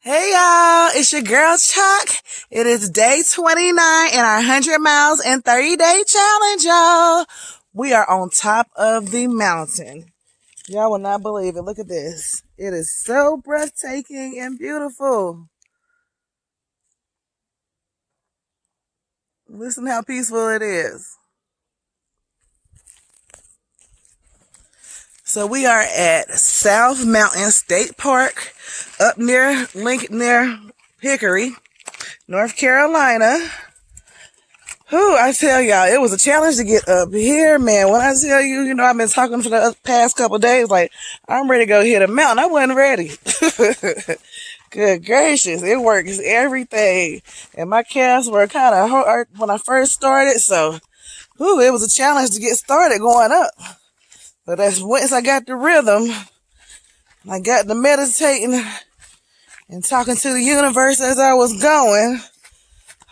Hey y'all, it's your girl Chuck. It is day 29 in our 100 miles and 30-day challenge, y'all. We are on top of the mountain. Y'all will not believe it. Look at this. It is so breathtaking and beautiful. Listen how peaceful it is. So we are at South Mountain State Park up near Hickory, North Carolina. Whew, I tell y'all, it was a challenge to get up here, man. When I tell you, I've been talking for the past couple of days, like, I'm ready to go hit a mountain. I wasn't ready. Good gracious, it works everything. And my calves were kind of hard when I first started, so, it was a challenge to get started going up. But that's once I got the rhythm, I got to meditating and talking to the universe as I was going,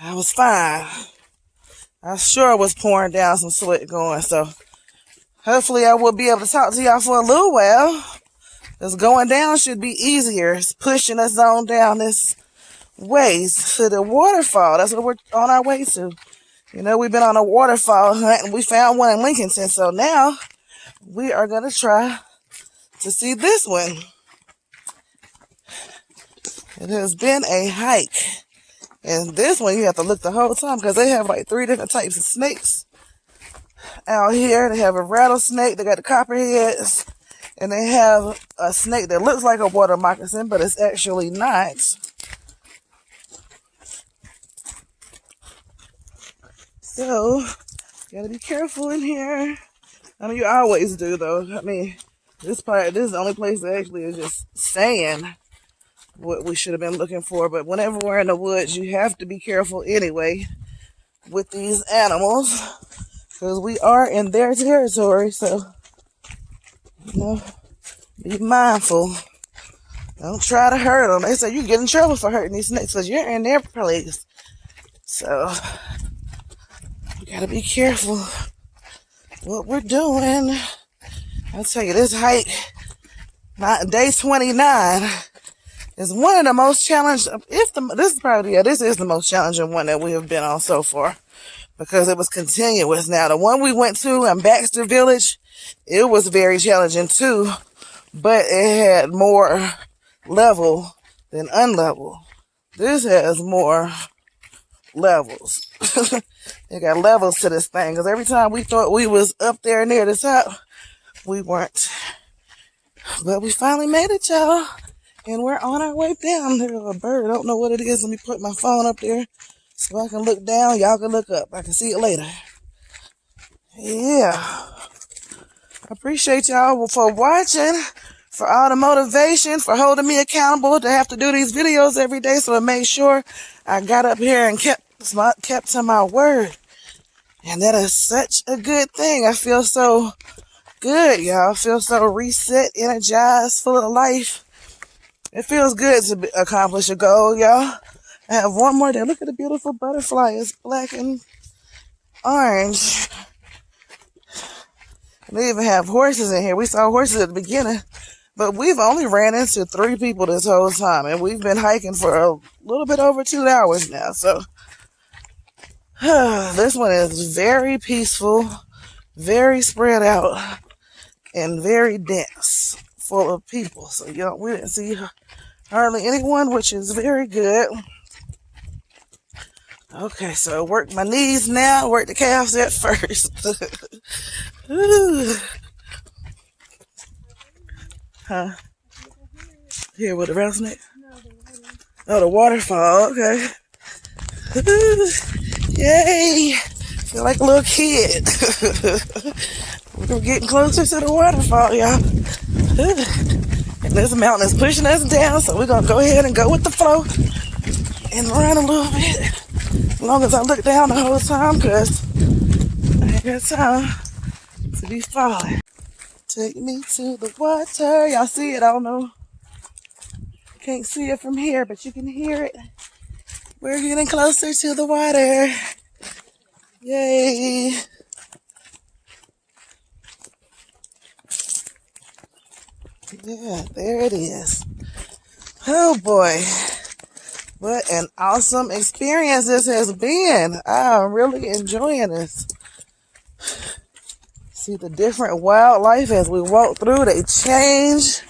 I was fine. I sure was pouring down some sweat going, so hopefully I will be able to talk to y'all for a little while. Because going down should be easier. It's pushing us on down this ways to the waterfall. That's what we're on our way to. We've been on a waterfall hunt and we found one in Lincolnton, so now we are going to try to see this one. It has been a hike. And this one, you have to look the whole time because they have like 3 different types of snakes out here. They have a rattlesnake, they got the copperheads, and they have a snake that looks like a water moccasin, but it's actually not. So, you gotta be careful in here. You always do though. This is the only place that actually is just saying what we should have been looking for, but whenever we're in the woods, you have to be careful anyway with these animals because we are in their territory, so be mindful. Don't try to hurt them. They say you get in trouble for hurting these snakes because you're in their place, so we gotta be careful what we're doing. I'll tell you, this hike, day 29, is one of the most challenging, this is the most challenging one that we have been on so far because it was continuous. Now, the one we went to in Baxter Village, it was very challenging too, but it had more level than unlevel. This has more levels. It got levels to this thing because every time we thought we was up there near the top, we weren't. But we finally made it, y'all. And we're on our way down. There's a bird. I don't know what it is. Let me put my phone up there so I can look down. Y'all can look up. I can see it later. Yeah. I appreciate y'all for watching, for all the motivation, for holding me accountable to have to do these videos every day. So I made sure I got up here and kept to my word. And that is such a good thing. I feel so good, y'all. I feel so reset, energized, full of life. It feels good to accomplish a goal, y'all. I have one more there. Look at the beautiful butterfly. It's black and orange. They even have horses in here. We saw horses at the beginning, but we've only ran into 3 people this whole time, and we've been hiking for a little bit over 2 hours now. So this one is very peaceful, very spread out, and very dense, full of people. So we didn't see hardly anyone, which is very good. Okay, so work my knees now, work the calves at first. Huh? Here with the rattlesnake? Oh, the waterfall, okay. Yay! Feel like a little kid. We're getting closer to the waterfall, y'all. And this mountain is pushing us down, so we're going to go ahead and go with the flow and run a little bit. As long as I look down the whole time, because I ain't got time to be falling. Take me to the water. Y'all see it? I don't know. Can't see it from here, but you can hear it. We're getting closer to the water. Yay. Yeah, there it is. Oh boy. What an awesome experience this has been. I'm really enjoying this. See the different wildlife as we walk through. They change.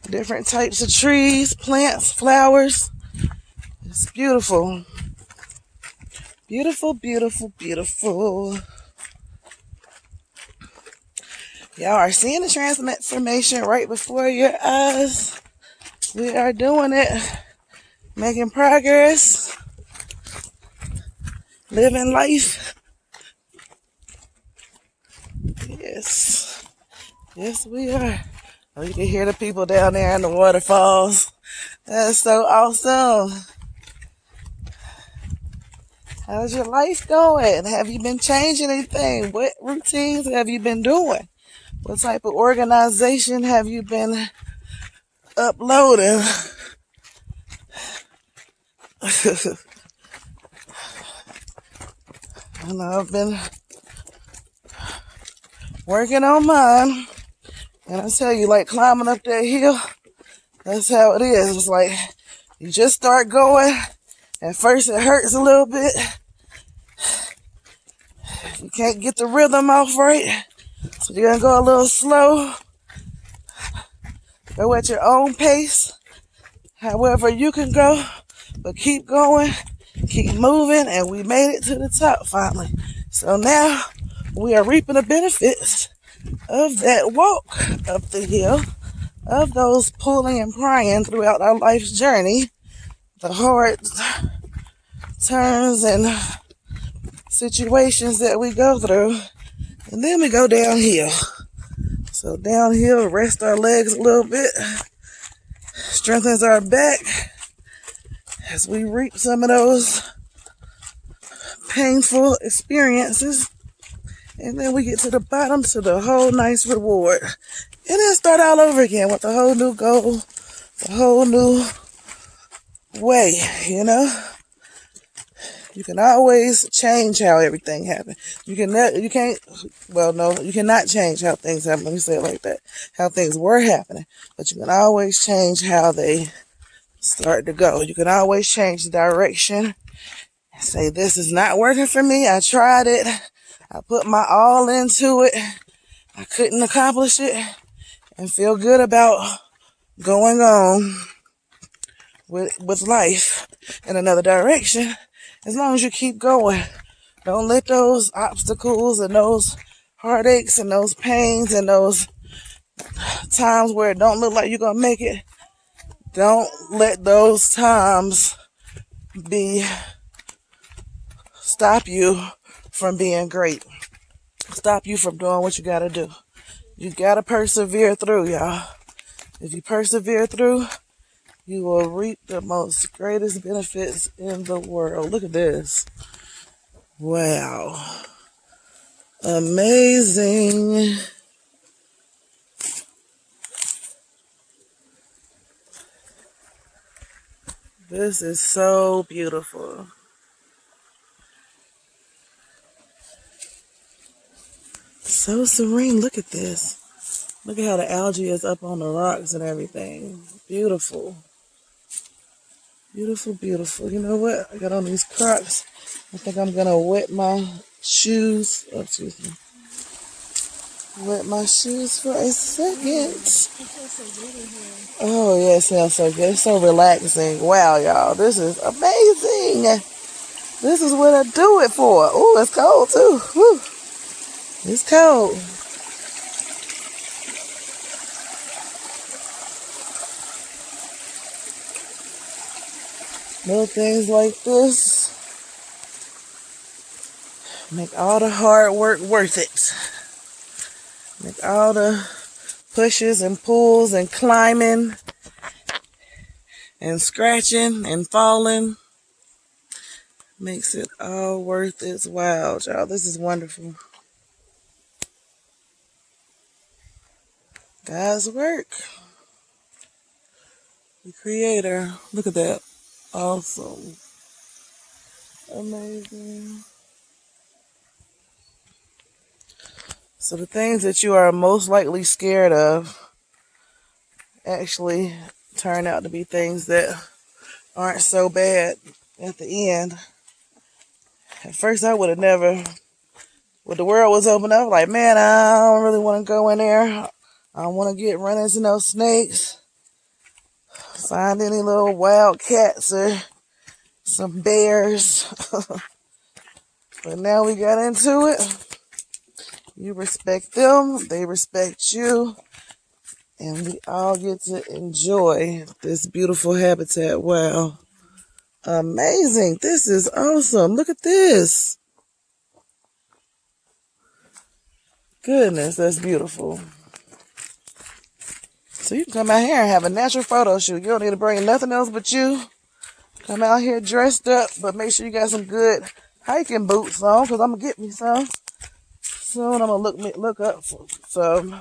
Different types of trees, plants, flowers. It's beautiful. Beautiful, beautiful, beautiful. Y'all are seeing the transformation right before your eyes. We are doing it. Making progress. Living life. Yes. Yes, we are. Oh, you can hear the people down there in the waterfalls. That's so awesome. How's your life going? Have you been changing anything? What routines have you been doing? What type of organization have you been uploading? I know I've been working on mine. And I tell you, like climbing up that hill, that's how it is. It's like you just start going. At first it hurts a little bit. You can't get the rhythm off right. So you're going to go a little slow. Go at your own pace. However you can go. But keep going. Keep moving. And we made it to the top finally. So now we are reaping the benefits of that walk up the hill. Of those pulling and prying throughout our life's journey. The hard turns and situations that we go through. And then we go downhill. So downhill, rest our legs a little bit. Strengthens our back as we reap some of those painful experiences. And then we get to the bottom to the whole nice reward. And then start all over again with a whole new goal, a whole new way, you know? You can always change how everything happens. You cannot change how things happen. Let me say it like that. How things were happening. But you can always change how they start to go. You can always change the direction. Say, this is not working for me. I tried it. I put my all into it. I couldn't accomplish it. And feel good about going on with life in another direction. As long as you keep going, don't let those obstacles and those heartaches and those pains and those times where it don't look like you're going to make it, don't let those times stop you from being great. Stop you from doing what you got to do. You got to persevere through, y'all. If you persevere through, you will reap the most greatest benefits in the world. Look at this. Wow. Amazing. This is so beautiful. So serene. Look at this. Look at how the algae is up on the rocks and everything. Beautiful. Beautiful, beautiful. You know what? I got on these Crocs. I think I'm going to wet my shoes. Oh, excuse me. Wet my shoes for a second. Oh, yeah, it smells so good. It's so relaxing. Wow, y'all. This is amazing. This is what I do it for. Oh, it's cold, too. Whew. It's cold. Little things like this make all the hard work worth it. Make all the pushes and pulls and climbing and scratching and falling. Makes it all worth its while, y'all. This is wonderful. God's work. The Creator. Look at that. Awesome. Amazing. So the things that you are most likely scared of actually turn out to be things that aren't so bad at the end. At first, I would have never, when the world was open up, like, man, I don't really want to go in there. I don't want to get run into no snakes, find any little wild cats or some bears. But now we got into it. You respect them, they respect you, and we all get to enjoy this beautiful habitat. Wow. Amazing. This is awesome. Look at this. Goodness, that's beautiful. So you can come out here and have a natural photo shoot. You don't need to bring nothing else but you. Come out here dressed up, but make sure you got some good hiking boots on, because I'm going to get me some. Soon I'm going to look up for some.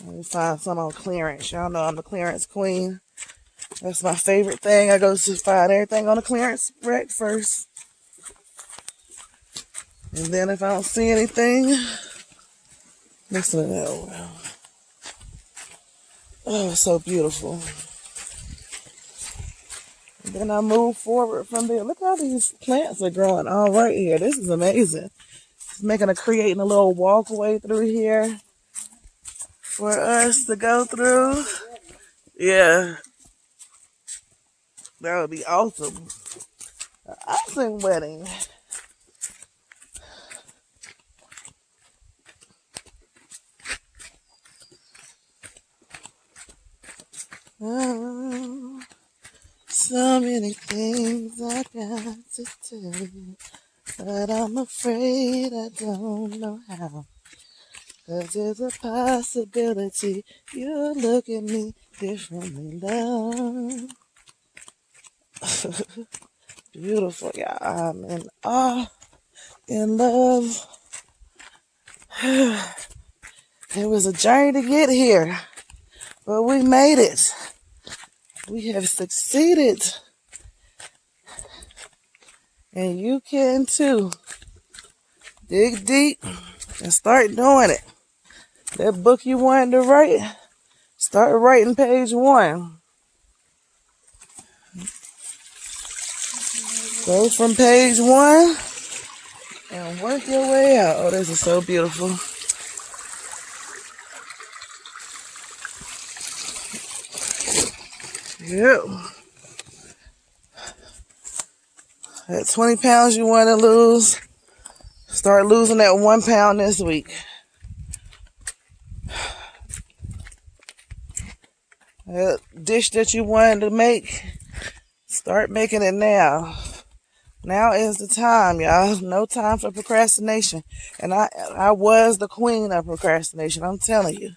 Let me find some on clearance. Y'all know I'm the clearance queen. That's my favorite thing. I go to find everything on the clearance rack first. And then if I don't see anything, listen to that. Oh, it's so beautiful. And then I move forward from there. Look how these plants are growing all right here. This is amazing. It's creating a little walkway through here for us to go through. Yeah. That would be awesome. An awesome wedding. Oh, so many things I got to tell you, but I'm afraid I don't know how. 'Cause there's a possibility you look at me differently, love. Beautiful, y'all. I'm in awe, in love. It was a journey to get here, but we made it. We have succeeded. And you can too. Dig deep and start doing it. That book you wanted to write, start writing page 1. Go from page 1 and work your way out. Oh, this is so beautiful. Yep. That 20 pounds you want to lose, start losing that 1 pound this week. That dish that you wanted to make, start making it now. Now is the time, y'all. No time for procrastination. And I was the queen of procrastination, I'm telling you.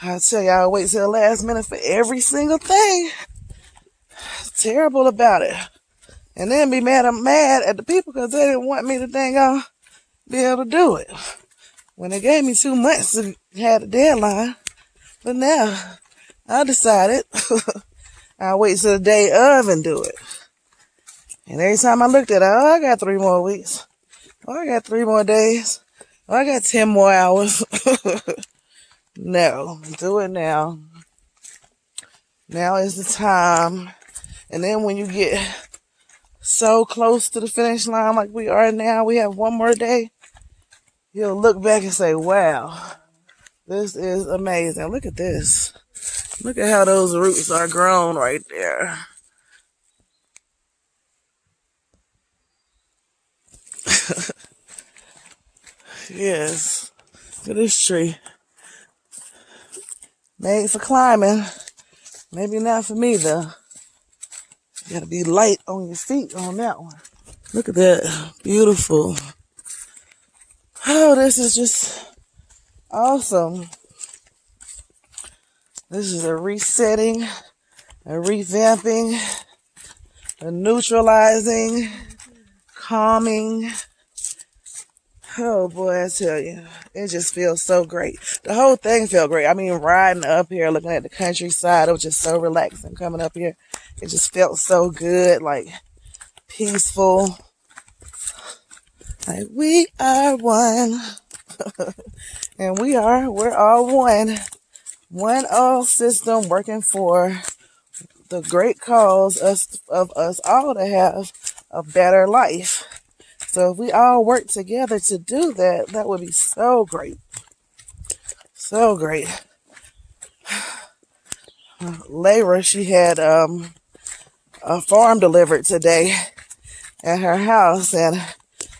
I tell y'all, I wait till the last minute for every single thing. Terrible about it. And then be mad at the people because they didn't want me to dang on be able to do it. When they gave me 2 months to have a deadline. But now, I decided I'll wait till the day of and do it. And every time I looked at it, oh, I got 3 more weeks. Oh, I got 3 more days. Oh, I got 10 more hours. No, do it now. Now is the time. And then when you get so close to the finish line like we are now, we have 1 more day, you'll look back and say, wow, this is amazing. Look at this. Look at how those roots are grown right there. Yes. Look at this tree. Made for climbing. Maybe not for me, though. You gotta be light on your feet on that one. Look at that. Beautiful. Oh, this is just awesome. This is a resetting, a revamping, a neutralizing, calming. Oh boy, I tell you, it just feels so great. The whole thing felt great. I mean, riding up here, looking at the countryside, it was just so relaxing coming up here. It just felt so good, like peaceful. Like we are one. And we're all one. One all system working for the great cause of us all to have a better life. So if we all work together to do that, that would be so great. So great. Layra, she had a farm delivered today at her house, and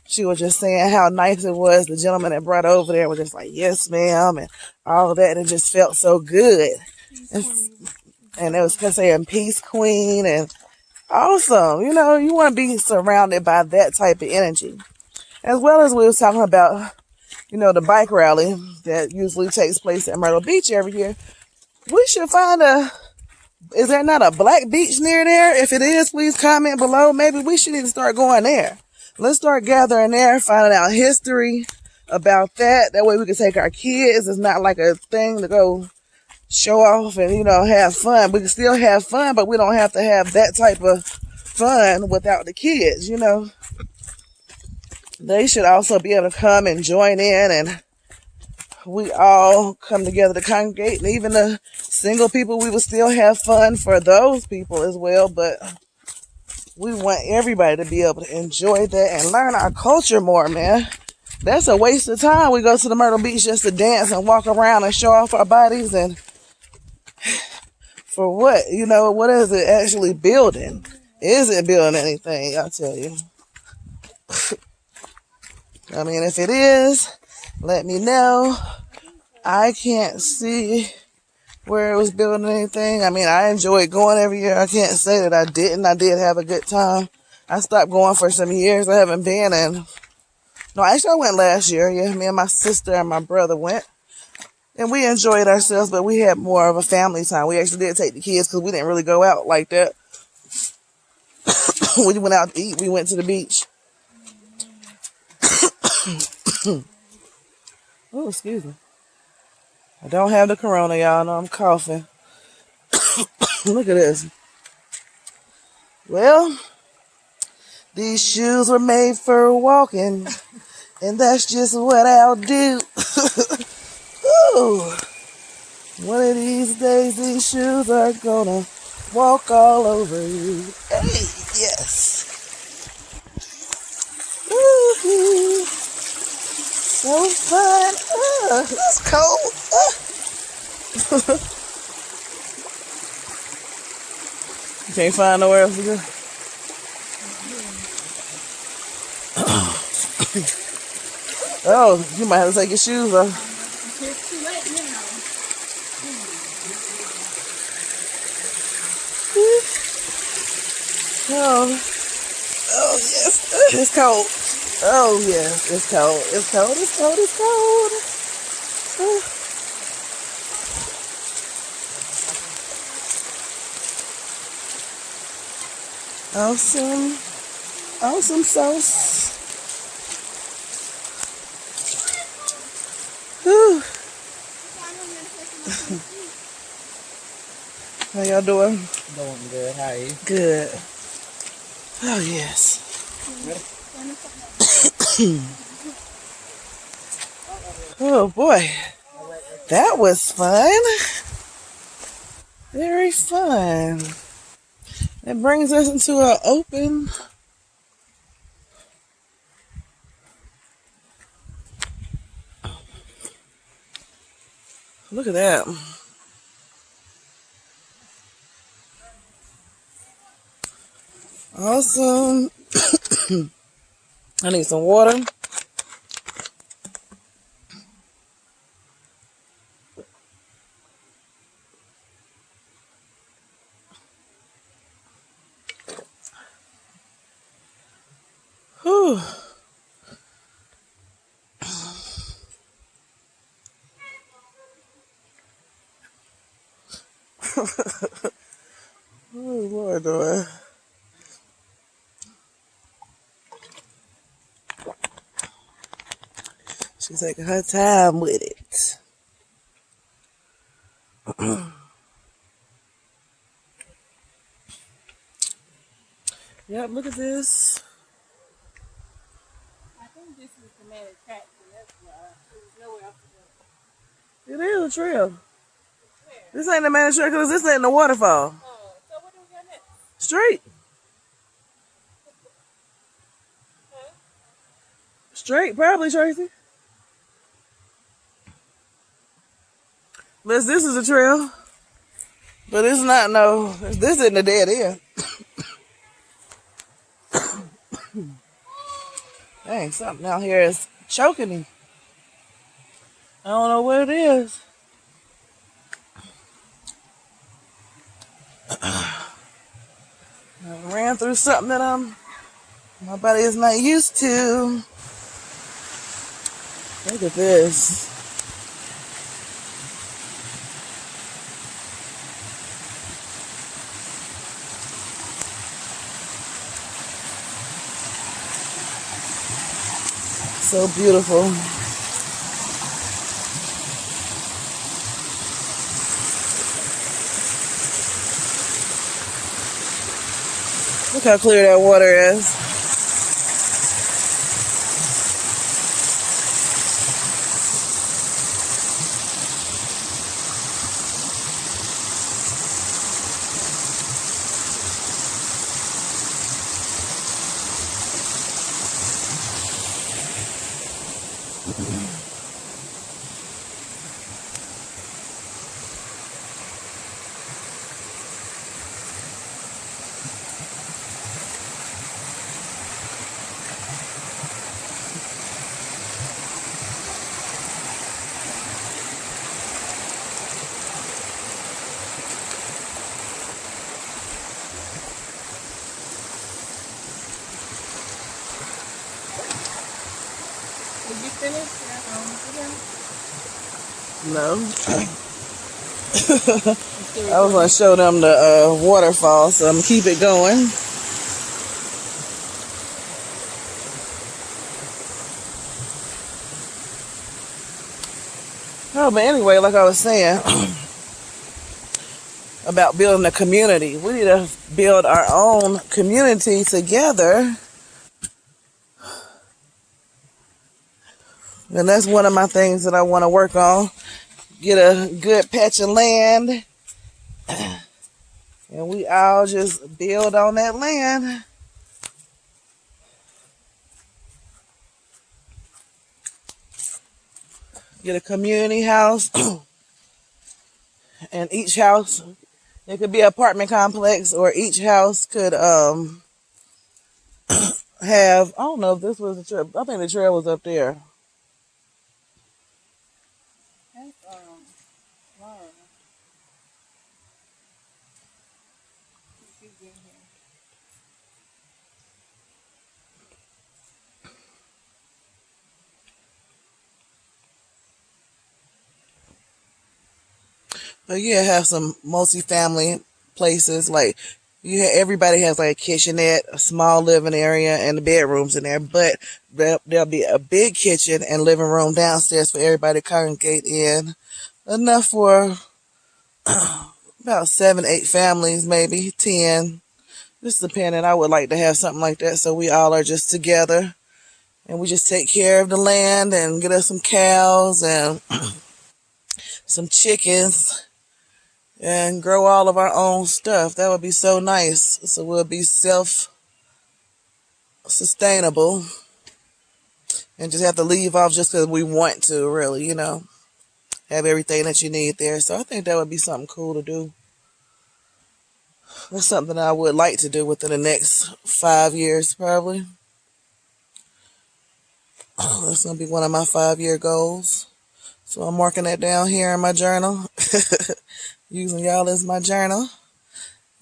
she was just saying how nice it was. The gentleman that brought over there was just like, yes, ma'am, and all of that. And it just felt so good. And it was saying peace, queen, and awesome. You know, you want to be surrounded by that type of energy. As well as we was talking about, you know, the bike rally that usually takes place at Myrtle Beach every year. We should find is there not a black beach near there? If it is, please comment below. Maybe we should need to start going there. Let's start gathering there, finding out history about that. That way we can take our kids. It's not like a thing to go show off and, you know, have fun. We can still have fun, but we don't have to have that type of fun without the kids, you know. They should also be able to come and join in, and we all come together to congregate. And even the single people, we will still have fun for those people as well. But we want everybody to be able to enjoy that and learn our culture more, man. That's a waste of time. We go to the Myrtle Beach just to dance and walk around and show off our bodies, and for what? You know, what is it actually building? Is it building anything? I'll tell you. I mean, if it is, let me know. I can't see where it was building anything. I mean, I enjoyed going every year. I can't say that I didn't. I did have a good time. I stopped going for some years. I haven't been in. No, actually, I went last year. Yeah, me and my sister and my brother went. And we enjoyed ourselves, but we had more of a family time. We actually did take the kids because we didn't really go out like that. We went out to eat. We went to the beach. Oh, excuse me. I don't have the corona, y'all know I'm coughing. Look at this. Well, these shoes were made for walking, and that's just what I'll do. Ooh. One of these days, these shoes are gonna walk all over you. Hey, yes. Woo-hoo. So fun. It's cold. You can't find nowhere else to go. Oh, you might have to take your shoes off. It's too late now. Oh yes, it's cold. Oh yes, it's cold. It's cold. It's cold. It's cold. Awesome. Awesome sauce. Whew. How y'all doing? Doing good. How are you? Good. Oh yes. Oh boy, that was fun. Very fun. It brings us into an open. Look at that. Awesome. I need some water. Whew. Oh, Lord, boy. She's taking her time with it. Yep, look at this. I think this is the main attraction. That's why there's nowhere else to go. It is a trail. This ain't the main trail because this ain't the waterfall. So what do Straight. Straight, probably, Tracy. This is a trail. But it's not no, this isn't a dead end. Dang, something out here is choking me. I don't know what it is. I ran through something that my body is not used to. Look at this. So beautiful. Look how clear that water is. Did you finish? No. I was going to show them the waterfall, so I'm going to keep it going. Oh, but anyway, like I was saying about building a community, we need to build our own community together. And that's one of my things that I want to work on. Get a good patch of land. And we all just build on that land. Get a community house. And each house, it could be an apartment complex, or each house could have, I don't know if this was the trail. I think the trail was up there. That's Laura. She's in here. But yeah, have some multi-family places. Like, everybody has like a kitchenette, a small living area, and the bedrooms in there. But there'll be a big kitchen and living room downstairs for everybody to congregate in. Enough for about 7, 8 families, maybe 10. Just depending. I would like to have something like that, so we all are just together and we just take care of the land and get us some cows and some chickens and grow all of our own stuff. That would be so nice. So we'll be self-sustainable and just have to leave off just because we want to, really, have everything that you need there. So I think that would be something cool to do. That's something I would like to do within the next 5 years, probably. That's going to be one of my 5-year goals. So I'm marking that down here in my journal. Using y'all as my journal.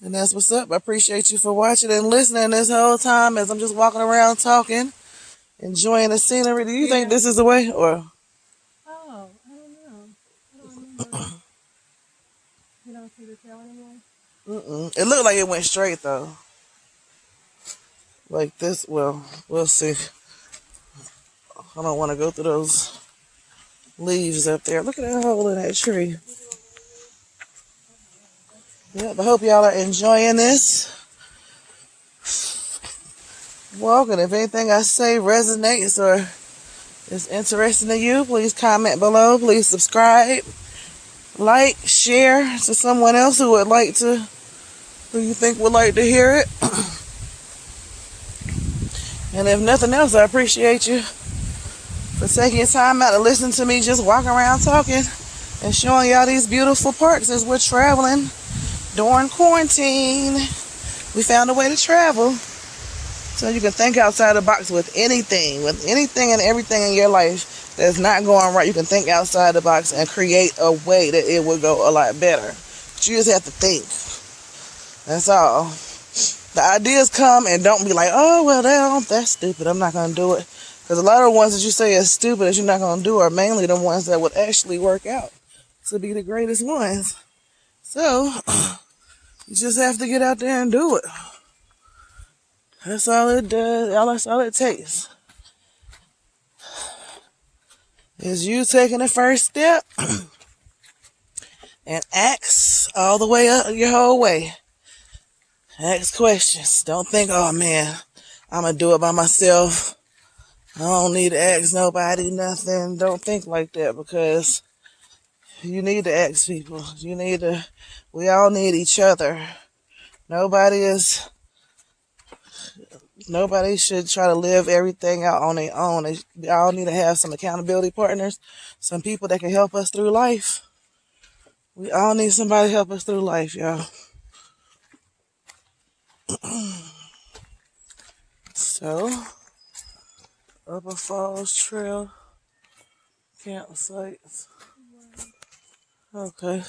And that's what's up. I appreciate you for watching and listening this whole time as I'm just walking around talking, enjoying the scenery. Do you think this is the way? Or? Oh, I don't know. I don't remember. You don't see the tail anymore? It looked like it went straight, though. Like this. Well, we'll see. I don't want to go through those leaves up there. Look at that hole in that tree. Yep, I hope y'all are enjoying this walk. And if anything I say resonates or is interesting to you, please comment below. Please subscribe, like, share to someone else who would like to who you think would like to hear it. And if nothing else, I appreciate you for taking your time out to listen to me just walk around talking and showing y'all these beautiful parks as we're traveling during quarantine. We found a way to travel so you can think outside the box with anything and everything in your life that's not going right. You can think outside the box and create a way that it will go a lot better. But you just have to think. That's all. The ideas come and don't be like, oh, well, that's stupid. I'm not going to do it. Because a lot of the ones that you say is stupid that you're not going to do are mainly the ones that would actually work out to be the greatest ones. So, you just have to get out there and do it. That's all it does. That's all it takes. Is you taking the first step and ask all the way up your whole way. Ask questions. Don't think, oh man, I'm going to do it by myself. I don't need to ask nobody nothing. Don't think like that, because you need to ask people. We all need each other. Nobody should try to live everything out on their own. They all need to have some accountability partners, some people that can help us through life. We all need somebody to help us through life, y'all. So, Upper Falls Trail campsites. Okay.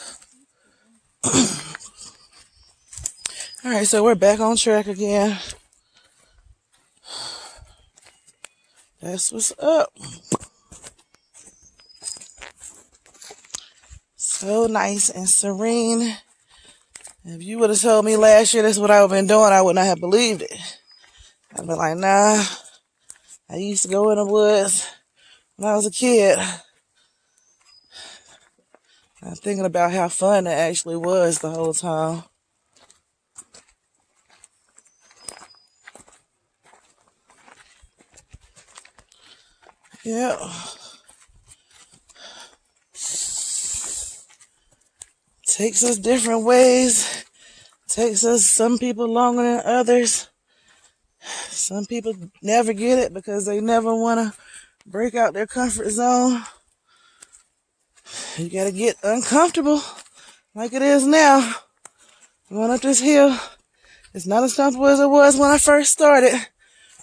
Alright, so we're back on track again. That's what's up. So nice and serene. If you would have told me last year that's what I would have been doing, I would not have believed it. I'd be like, nah. I used to go in the woods when I was a kid. I'm thinking about how fun it actually was the whole time. Yeah. Takes us different ways. Takes us some people longer than others. Some people never get it because they never want to break out their comfort zone. You gotta get uncomfortable like it is now. Going up this hill, it's not as comfortable as it was when I first started.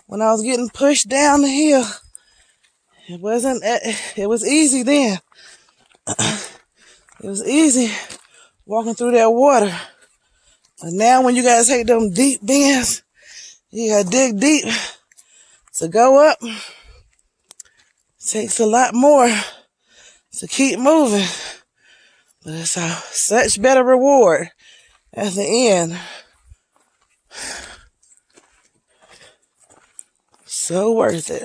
When I was getting pushed down the hill. It was easy then. It was easy walking through that water. But now when you gotta take them deep bends, you gotta dig deep to go up. It takes a lot more to keep moving. But it's such better reward at the end. So worth it.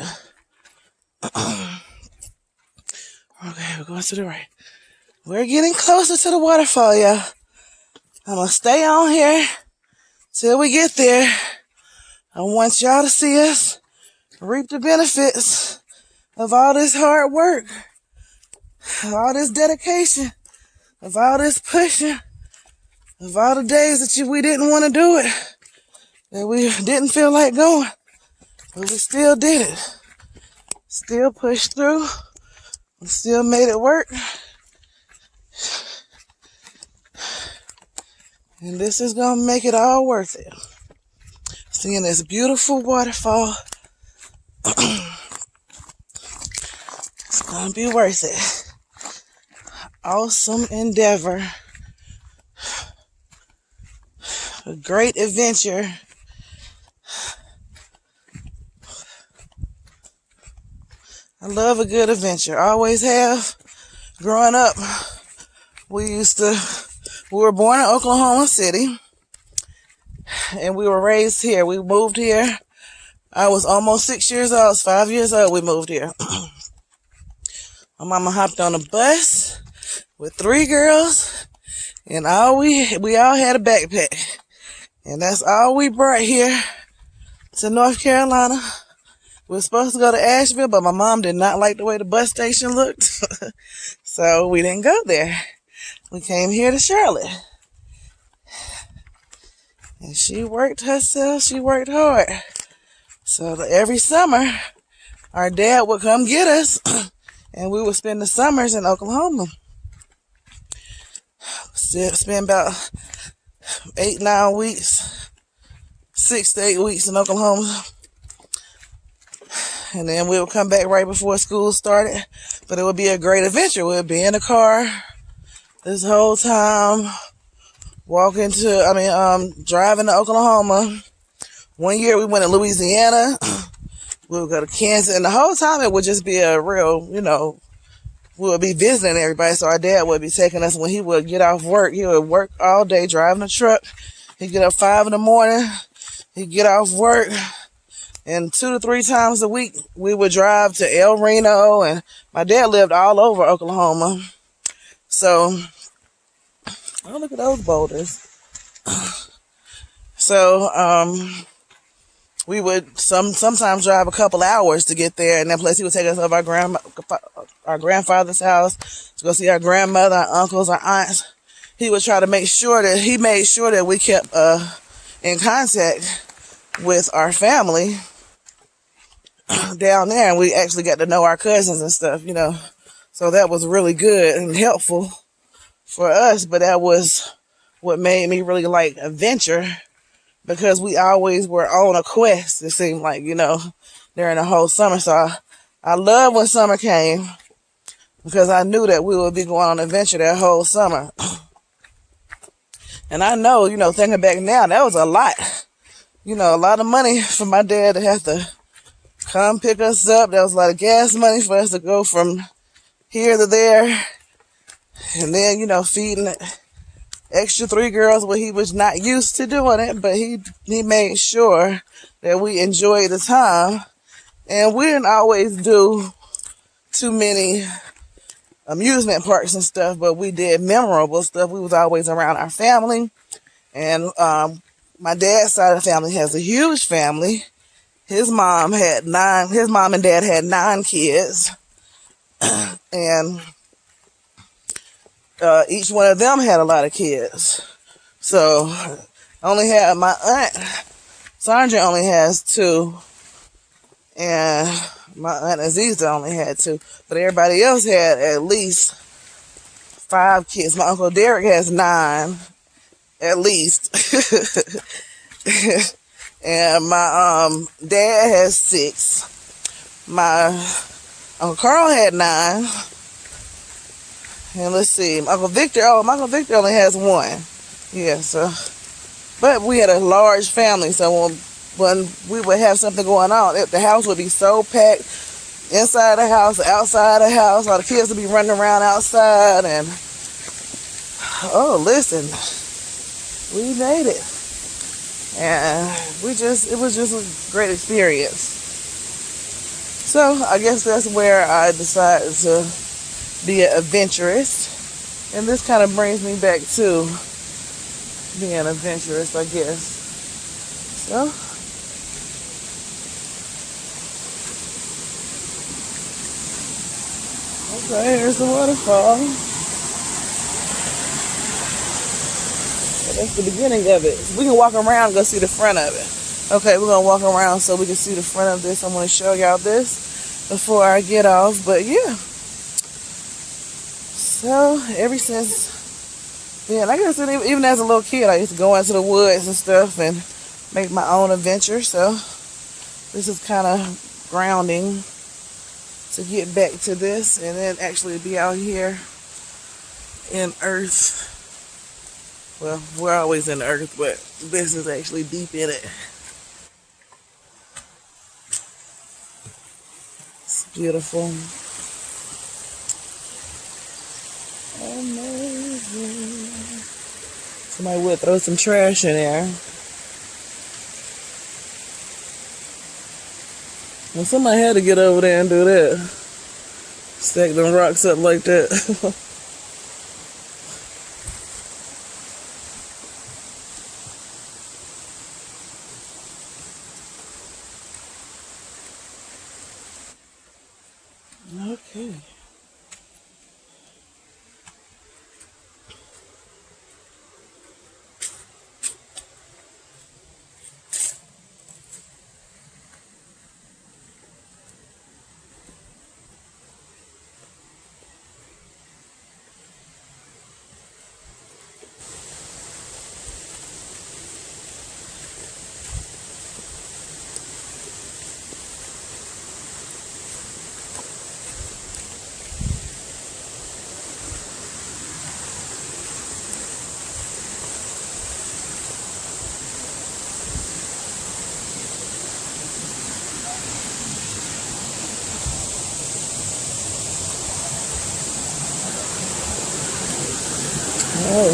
Okay, we're going to the right. We're getting closer to the waterfall, y'all. I'm going to stay on here till we get there. I want y'all to see us reap the benefits of all this hard work, of all this dedication, of all this pushing, of all the days that we didn't want to do it, that we didn't feel like going, but we still did it. Still pushed through. We still made it work. And this is going to make it all worth it. Seeing this beautiful waterfall. It's going to be worth it. Awesome endeavor. A great adventure. I love a good adventure. I always have. Growing up, we were born in Oklahoma City. And we were raised here. We moved here. I was almost 6 years old. I was 5 years old. We moved here. My mama hopped on a bus with 3 girls. And we all had a backpack. And that's all we brought here to North Carolina. We were supposed to go to Asheville, but my mom did not like the way the bus station looked. So we didn't go there. We came here to Charlotte. And she worked herself. She worked hard. So every summer, our dad would come get us, and we would spend the summers in Oklahoma. Spend about 8, 9 weeks, 6 to 8 weeks in Oklahoma. And then we would come back right before school started. But it would be a great adventure. We'd be in the car this whole time, driving to Oklahoma. One year we went to Louisiana. We would go to Kansas. And the whole time it would just be a real, we would be visiting everybody. So our dad would be taking us when he would get off work. He would work all day driving a truck. He'd get up 5 in the morning. He'd get off work. And 2 to 3 times a week, we would drive to El Reno. And my dad lived all over Oklahoma. So, oh, look at those boulders. So, we would sometimes drive a couple hours to get there. And that place, he would take us over our grandfather's house to go see our grandmother, our uncles, our aunts. He would try to make sure that we kept in contact with our family down there, and we actually got to know our cousins and stuff, So that was really good and helpful for us, but that was what made me really like adventure, because we always were on a quest, it seemed like, during the whole summer. So I love when summer came, because I knew that we would be going on an adventure that whole summer. And I know, thinking back now, that was a lot. A lot of money for my dad to have to come pick us up. That was a lot of gas money for us to go from here to there. And then, feeding extra 3 girls where he was not used to doing it. But he made sure that we enjoyed the time. And we didn't always do too many amusement parks and stuff, but we did memorable stuff. We was always around our family. And my dad's side of the family has a huge family. His mom and dad had 9 kids. And each one of them had a lot of kids. So I only had my aunt, Sandra, only has 2. And my aunt Aziza only had 2. But everybody else had at least 5 kids. My Uncle Derek has 9, at least. And my dad has 6. My Uncle Carl had 9. And let's see, my Uncle Victor only has 1. Yeah, so, but we had a large family, so when we would have something going on, the house would be so packed, inside the house, outside the house, all the kids would be running around outside, and listen, we made it. And it was just a great experience. So I guess that's where I decided to be an adventurist. And this kind of brings me back to being an adventurist, I guess. So, okay, here's the waterfall. That's the beginning of it. So we can walk around and go see the front of it. Okay, we're going to walk around so we can see the front of this. I'm going to show y'all this before I get off. But yeah. So, ever since then, I guess even as a little kid, I used to go into the woods and stuff and make my own adventure. So, this is kind of grounding to get back to this and then actually be out here in Earth. Well, we're always in the Earth, but this is actually deep in it. It's beautiful. Amazing. Somebody would throw some trash in there. Well, somebody had to get over there and do that. Stack them rocks up like that. Okay.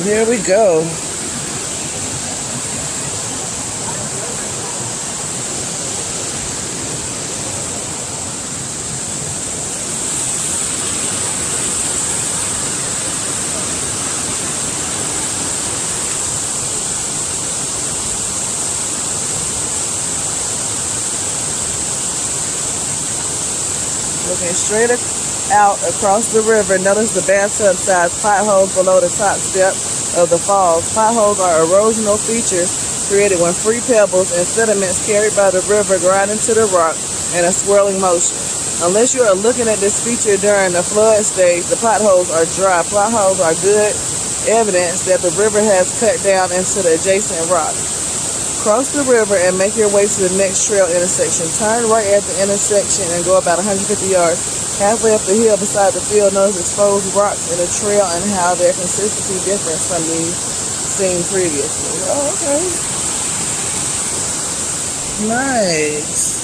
Here we go. Looking straight out across the river, notice the bathtub-sized potholes below the top step of the falls. Potholes are erosional features created when free pebbles and sediments carried by the river grind into the rock in a swirling motion. Unless you are looking at this feature during the flood stage, the potholes are dry. Potholes are good evidence that the river has cut down into the adjacent rock. Cross the river and make your way to the next trail intersection. Turn right at the intersection and go about 150 yards. Halfway up the hill beside the field, notice exposed rocks in the trail and how their consistency differs from these seen previously. Oh, okay. Nice.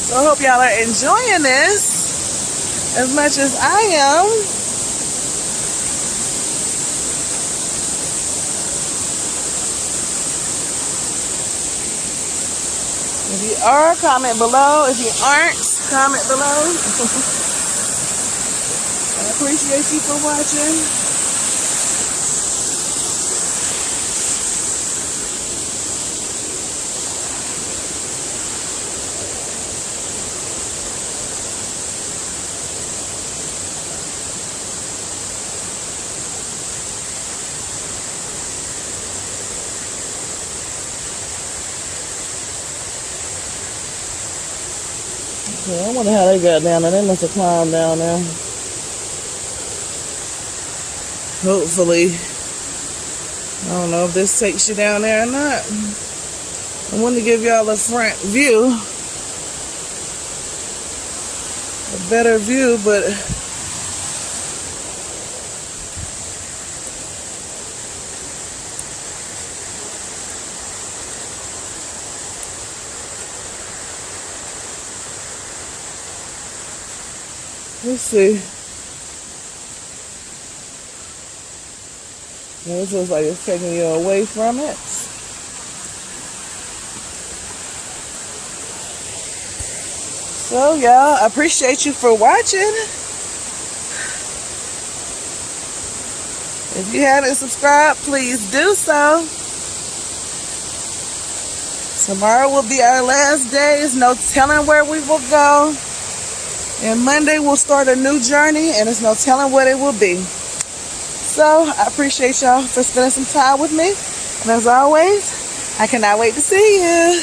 So I hope y'all are enjoying this as much as I am. If you are, comment below. If you aren't, comment below. I appreciate you for watching. Yeah, I wonder how they got down there. They must have climbed down there. Hopefully. I don't know if this takes you down there or not. I wanted to give y'all a front view. A better view, but let's see. Yeah, this looks like it's taking you away from it. So, y'all, I appreciate you for watching. If you haven't subscribed, please do so. Tomorrow will be our last day. There's no telling where we will go. And Monday we'll start a new journey, and there's no telling what it will be. So I appreciate y'all for spending some time with me. And as always, I cannot wait to see you.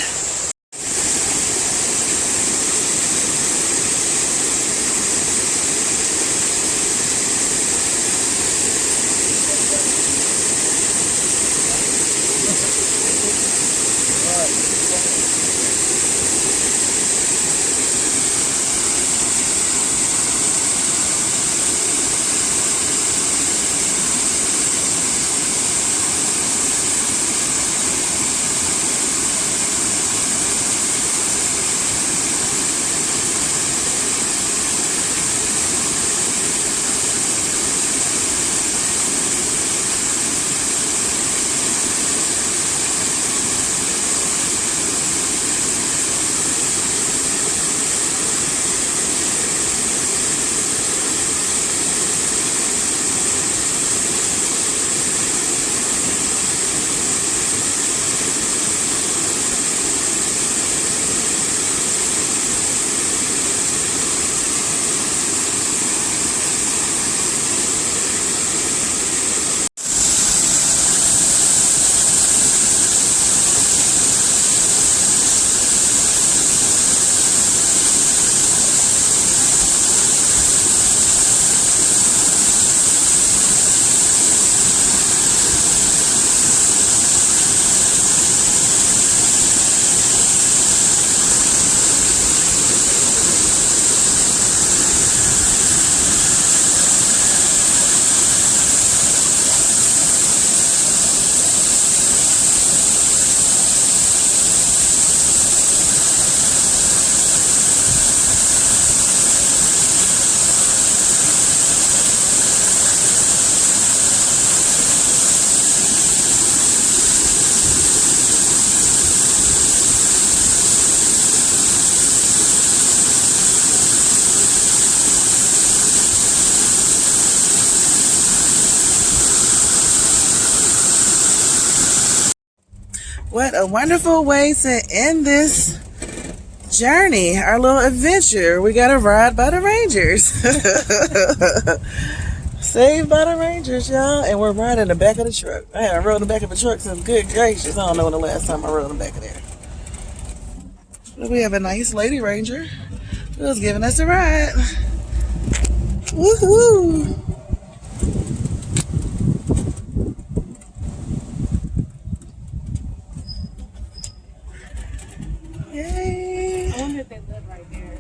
What a wonderful way to end this journey, our little adventure. We got a ride by the Rangers. Saved by the Rangers, y'all. And we're riding in the back of the truck. I haven't rode in the back of a truck since, good gracious, I don't know when the last time I rode in the back of there. But we have a nice lady ranger who's giving us a ride. Woohoo! Yay! I wonder if they live right there.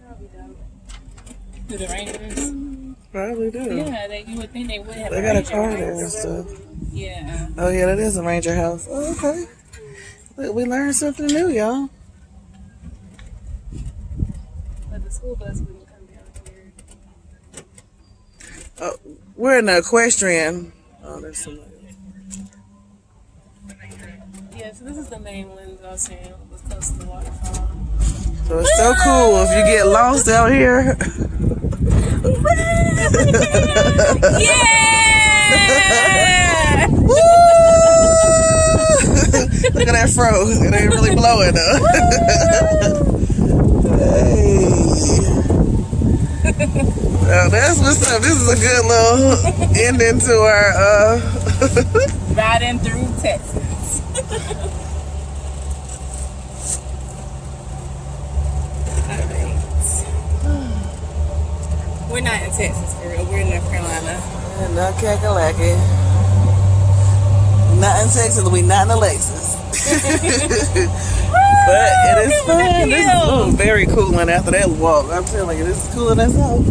Probably don't. Do the Rangers? Probably do. Yeah, you would think they would have. They got a car there and stuff. Yeah. Oh yeah, that is a ranger house. Oh, okay. Look, we learned something new, y'all. But the school bus wouldn't come down here. Oh, we're in the equestrian. Oh, there's somebody else. Yeah, so this is the main one I was saying. It was close to the waterfall. So it's so cool if you get lost out here. Yeah! Woo! Look at that fro. It ain't really blowing though. Hey. Well, that's what's up. This is a good little ending to our Riding through Texas. Alright. We're not in Texas for real. We're in North Carolina. Not Kakalaki. Not in Texas, we not in a Lexus. But it is fun. This is very cooling after that walk. I'm telling you, this is cooling us off.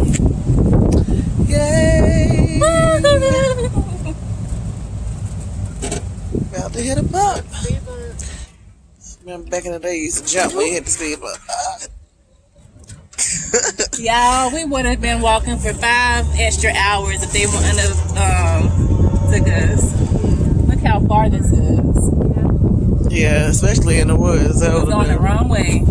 Yay! About to hit a bump. Remember back in the day, you used to jump when you hit the speed bump. Y'all, we would have been walking for 5 extra hours if they wouldn't have took us. Look how far this is. Yeah, especially in the woods. It was on the wrong way.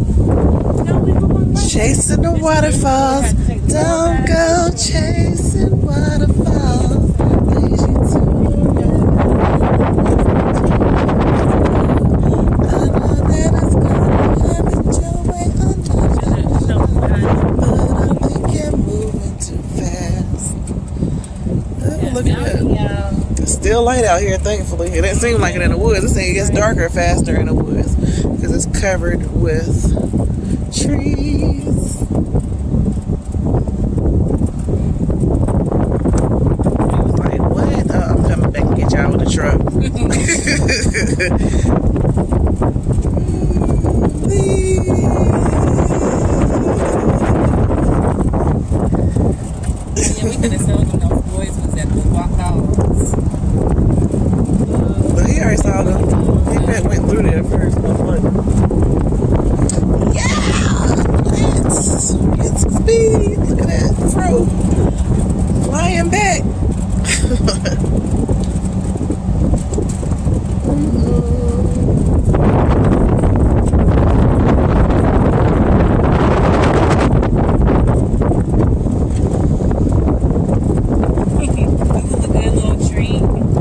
Chasing the waterfalls. Don't go chasing waterfalls. Lead you to I know that it's gonna lead your way under. But I think you're moving too fast. Oh, look at that. It's still light out here, thankfully. It didn't seem like it in the woods. It gets darker faster in the woods because it's covered with trees. I was like, what? I'm coming back to get y'all with the truck. Yeah, we could have told them those boys was at the walk-offs. But he already saw them. He went through there first. Yeah! It's speed. Look at that fro. Flying back.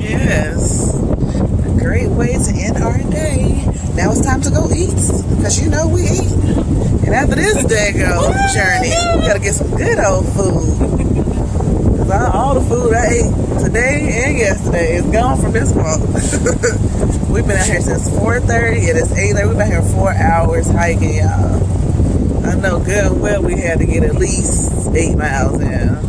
Yes. A great way to end our day. Now it's time to go eat. Because you know we eat. And after this daggone journey, we gotta get some good old food. Because all the food I ate today and yesterday is gone from this walk. We've been out here since 4:30. It is 8:30. We've been here 4 hours hiking, y'all. I know good and well we had to get at least 8 miles in.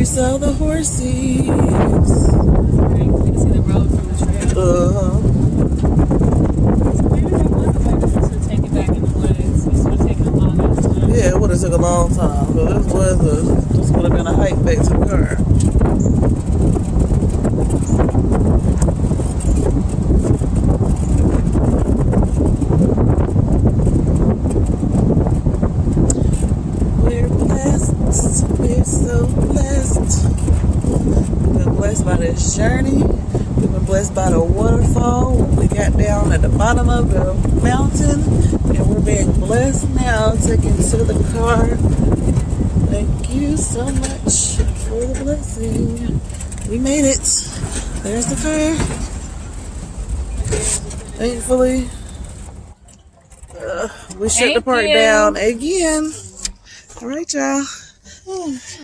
we saw the horses. Right, we can see the road from the trail. So maybe there was a way to take it back in the woods. This would have taken a long ass time. Yeah, it would have took a long time, but this would have been a hike back to the car. We're blessed. We're so blessed. We've been blessed by this journey. We've been blessed by the waterfall. We got down at the bottom of the mountain, and we're being blessed now, taken to the car. Thank you so much for the blessing. We made it. There's the car. Thankfully, we shut the Thank park you. down again. All right, y'all.